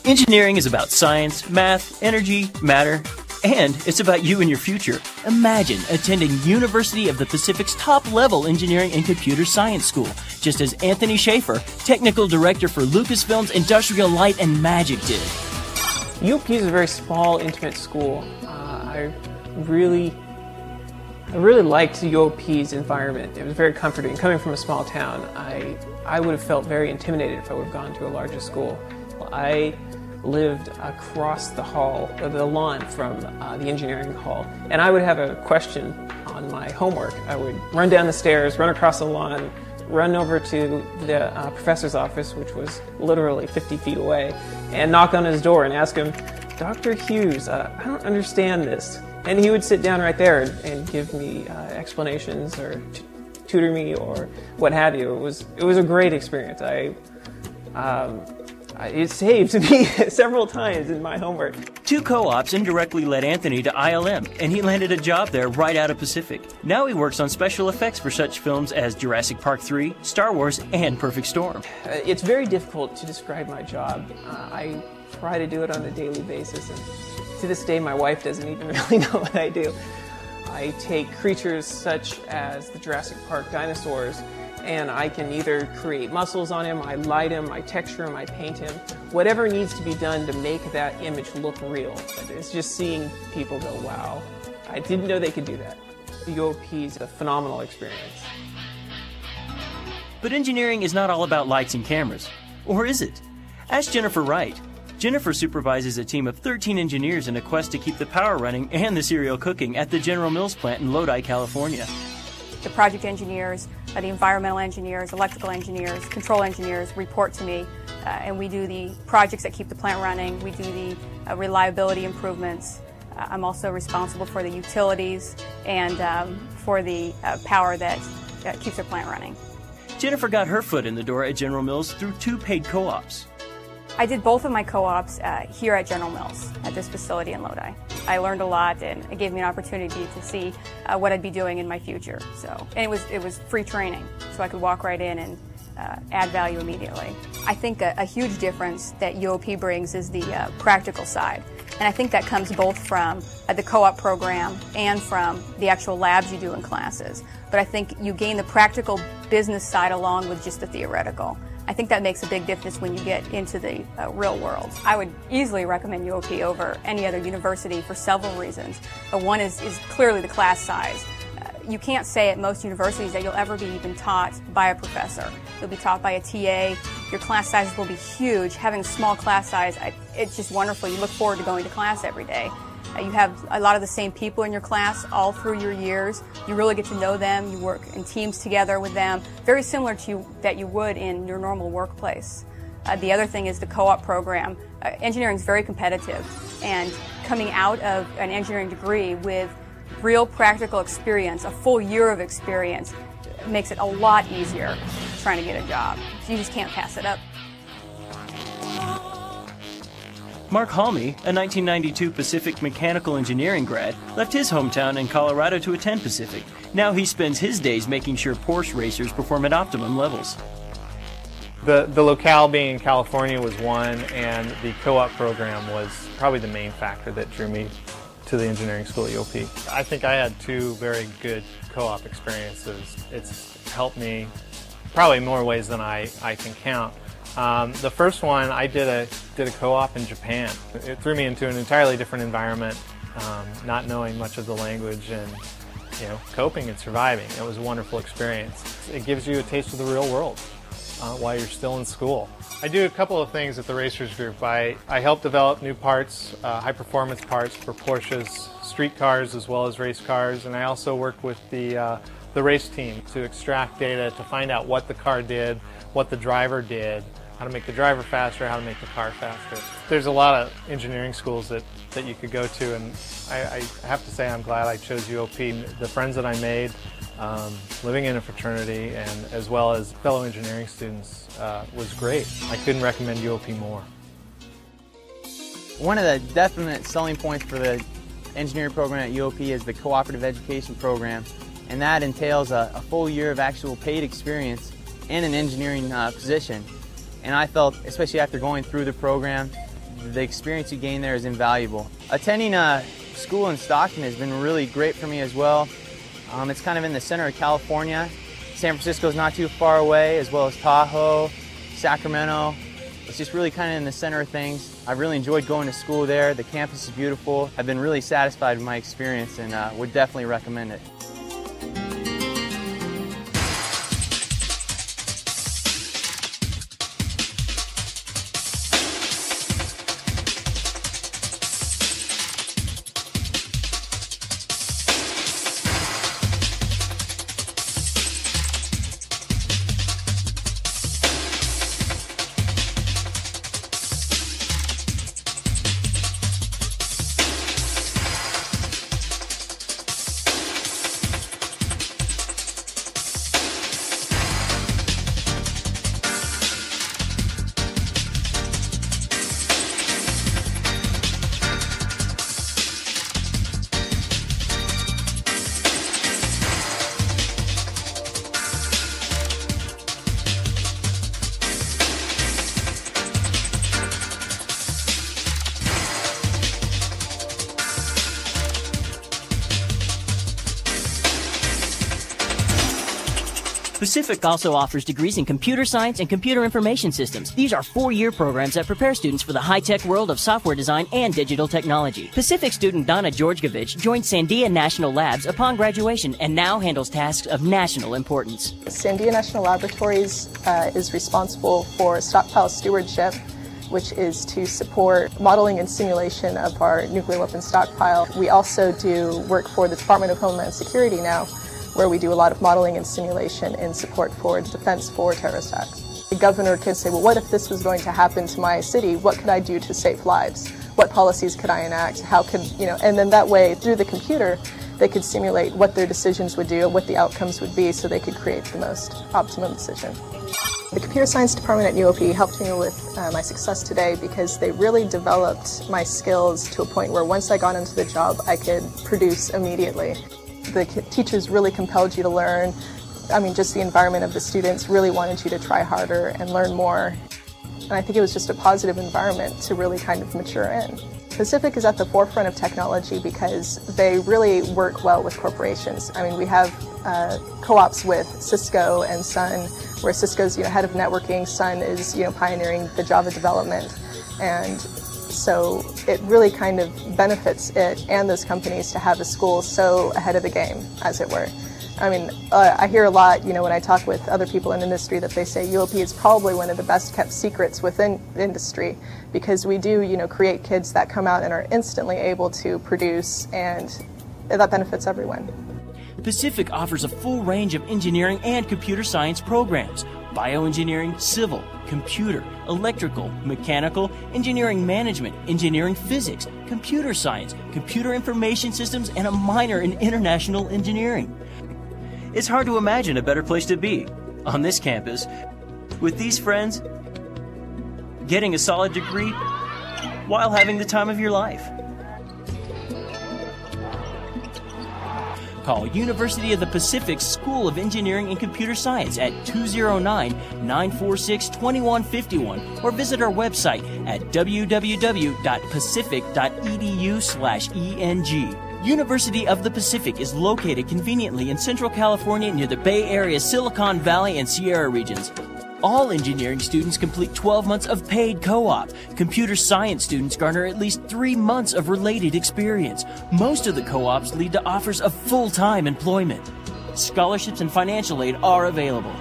Engineering is about science, math, energy, matter, and it's about you and your future. Imagine attending University of the Pacific's top-level engineering and computer science school, just as Anthony Schaefer, technical director for Lucasfilm's Industrial Light and Magic, did. UOP is a very small, intimate school. I really liked UOP's environment. It was very comforting. Coming from a small town, I would have felt very intimidated if I would have gone to a larger school. I lived across the lawn from the engineering hall, and I would have a question on my homework. I would run down the stairs, run across the lawn, run over to the professor's office, which was literally 50 feet away, and knock on his door and ask him, "Dr. Hughes, I don't understand this." And he would sit down right there and give me explanations or tutor me or what have you. It was a great experience. It saved me several times in my homework. 2 co-ops indirectly led Anthony to ILM, and he landed a job there right out of Pacific. Now he works on special effects for such films as Jurassic Park 3, Star Wars, and Perfect Storm. It's very difficult to describe my job. I try to do it on a daily basis, and to this day my wife doesn't even really know what I do. I take creatures such as the Jurassic Park dinosaurs, and I can either create muscles on him, I light him, I texture him, I paint him, whatever needs to be done to make that image look real. It's just seeing people go, wow, I didn't know they could do that. UOP is a phenomenal experience. But engineering is not all about lights and cameras. Or is it? Ask Jennifer Wright. Jennifer supervises a team of 13 engineers in a quest to keep the power running and the cereal cooking at the General Mills plant in Lodi, California. The project engineers, the environmental engineers, electrical engineers, control engineers report to me, and we do the projects that keep the plant running. We do the reliability improvements. I'm also responsible for the utilities and for the power that keeps our plant running. Jennifer got her foot in the door at General Mills through 2 paid co-ops. I did both of my co-ops here at General Mills at this facility in Lodi. I learned a lot, and it gave me an opportunity to see what I'd be doing in my future. And it was free training, so I could walk right in and add value immediately. I think a huge difference that UOP brings is the practical side, and I think that comes both from the co-op program and from the actual labs you do in classes. But I think you gain the practical business side along with just the theoretical. I think that makes a big difference when you get into the real world. I would easily recommend UOP over any other university for several reasons. One is clearly the class size. You can't say at most universities that you'll ever be even taught by a professor. You'll be taught by a TA. Your class sizes will be huge. Having a small class size, it's just wonderful. You look forward to going to class every day. You have a lot of the same people in your class all through your years. You really get to know them. You work in teams together with them, very similar to that you would in your normal workplace. The other thing is the co-op program. Engineering is very competitive, and coming out of an engineering degree with real practical experience, a full year of experience, makes it a lot easier trying to get a job. You just can't pass it up. Mark Halmy, a 1992 Pacific mechanical engineering grad, left his hometown in Colorado to attend Pacific. Now he spends his days making sure Porsche racers perform at optimum levels. The locale being in California was one, and the co-op program was probably the main factor that drew me to the engineering school at UOP. I think I had 2 very good co-op experiences. It's helped me probably in more ways than I can count. The first one, I did a co-op in Japan. It threw me into an entirely different environment, not knowing much of the language and coping and surviving. It was a wonderful experience. It gives you a taste of the real world while you're still in school. I do a couple of things at the Racers Group. I help develop new parts, high-performance parts for Porsche's street cars as well as race cars, and I also work with the race team to extract data to find out what the car did, what the driver did, how to make the driver faster, how to make the car faster. There's a lot of engineering schools that you could go to, and I have to say I'm glad I chose UOP. The friends that I made living in a fraternity and as well as fellow engineering students was great. I couldn't recommend UOP more. One of the definite selling points for the engineering program at UOP is the cooperative education program, and that entails a full year of actual paid experience in an engineering position. And I felt, especially after going through the program, the experience you gain there is invaluable. Attending a school in Stockton has been really great for me as well. It's kind of in the center of California. San Francisco's not too far away, as well as Tahoe, Sacramento. It's just really kind of in the center of things. I've really enjoyed going to school there. The campus is beautiful. I've been really satisfied with my experience and would definitely recommend it. Pacific also offers degrees in computer science and computer information systems. These are 4-year programs that prepare students for the high-tech world of software design and digital technology. Pacific student Donna Georgevich joined Sandia National Labs upon graduation and now handles tasks of national importance. Sandia National Laboratories is responsible for stockpile stewardship, which is to support modeling and simulation of our nuclear weapons stockpile. We also do work for the Department of Homeland Security now, where we do a lot of modeling and simulation in support for defense for terrorist acts. The governor could say, well, what if this was going to happen to my city? What could I do to save lives? What policies could I enact? How could, and then that way, through the computer, they could simulate what their decisions would do, what the outcomes would be, so they could create the most optimum decision. The computer science department at UOP helped me with my success today because they really developed my skills to a point where once I got into the job, I could produce immediately. The teachers really compelled you to learn. Just the environment of the students really wanted you to try harder and learn more. And I think it was just a positive environment to really kind of mature in. Pacific is at the forefront of technology because they really work well with corporations. We have co-ops with Cisco and Sun, where Cisco's head of networking, Sun is pioneering the Java development. And so it really kind of benefits it and those companies to have a school so ahead of the game, as it were. I hear a lot, when I talk with other people in industry, that they say UOP is probably one of the best kept secrets within industry because we do, create kids that come out and are instantly able to produce, and that benefits everyone. Pacific offers a full range of engineering and computer science programs: bioengineering, civil, computer, electrical, mechanical, engineering management, engineering physics, computer science, computer information systems, and a minor in international engineering. It's hard to imagine a better place to be on this campus with these friends, getting a solid degree while having the time of your life. Call University of the Pacific School of Engineering and Computer Science at 209-946-2151 or visit our website at www.pacific.edu/ENG. University of the Pacific is located conveniently in Central California near the Bay Area, Silicon Valley, and Sierra regions. All engineering students complete 12 months of paid co-op. Computer science students garner at least 3 months of related experience. Most of the co-ops lead to offers of full-time employment. Scholarships and financial aid are available.